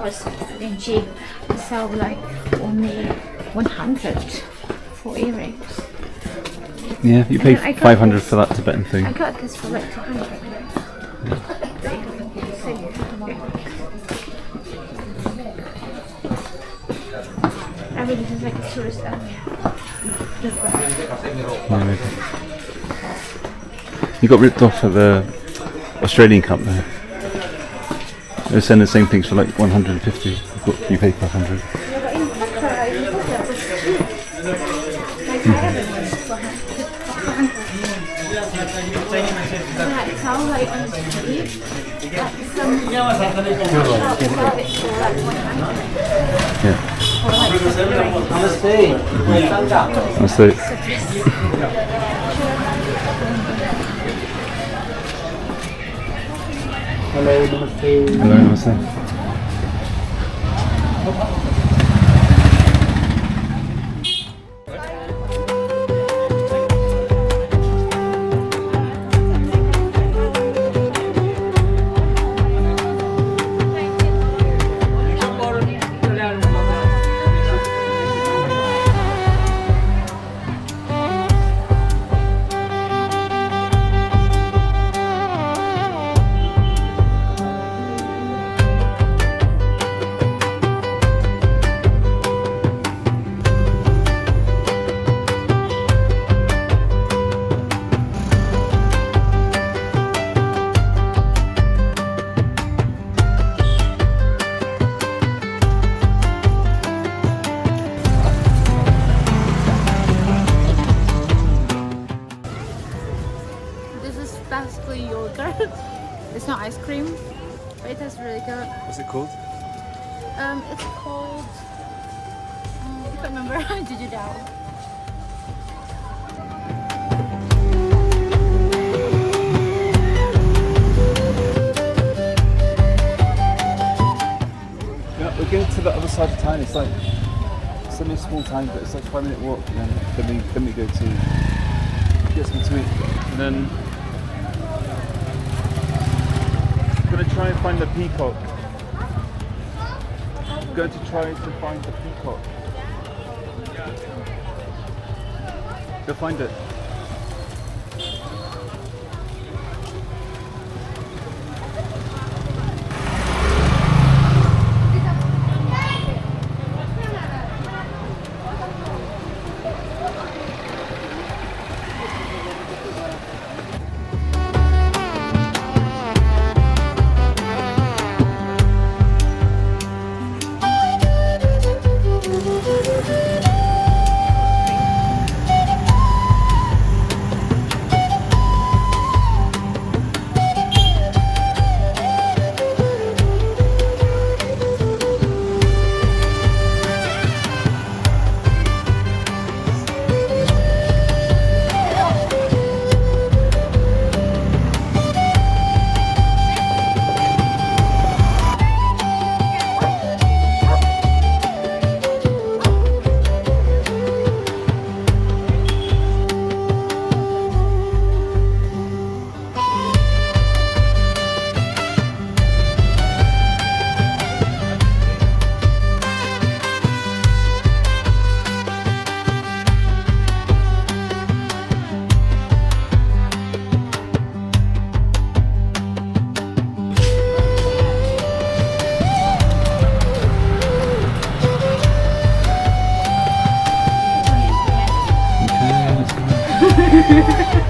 was in cheap. So like only 100 for earrings. Yeah, you pay 500 for that Tibetan thing. I got this for like 200. I mean, this is like a tourist area. Yeah, you got ripped off at the Australian Cup there. They were selling the same things for like 150. You paid 500. Yeah, but in Petra, it was cheap. Like I have it for 100. Yeah, it sounds like on the street. Like some shop got it for like 100. Yeah. Or like That's it. Hello, namaste. Hello, namaste. basically yogurt. It's not ice cream, but it tastes really good. What's it called? It's called. I can't remember. Jujudao. Yeah, we're going to the other side of town. It's like it's only a small town, but it's like a 5-minute walk. And then we go to get something to eat, and then we're going to try and find the peacock. We're going to try to find the peacock. Go find it. Okay, let's go.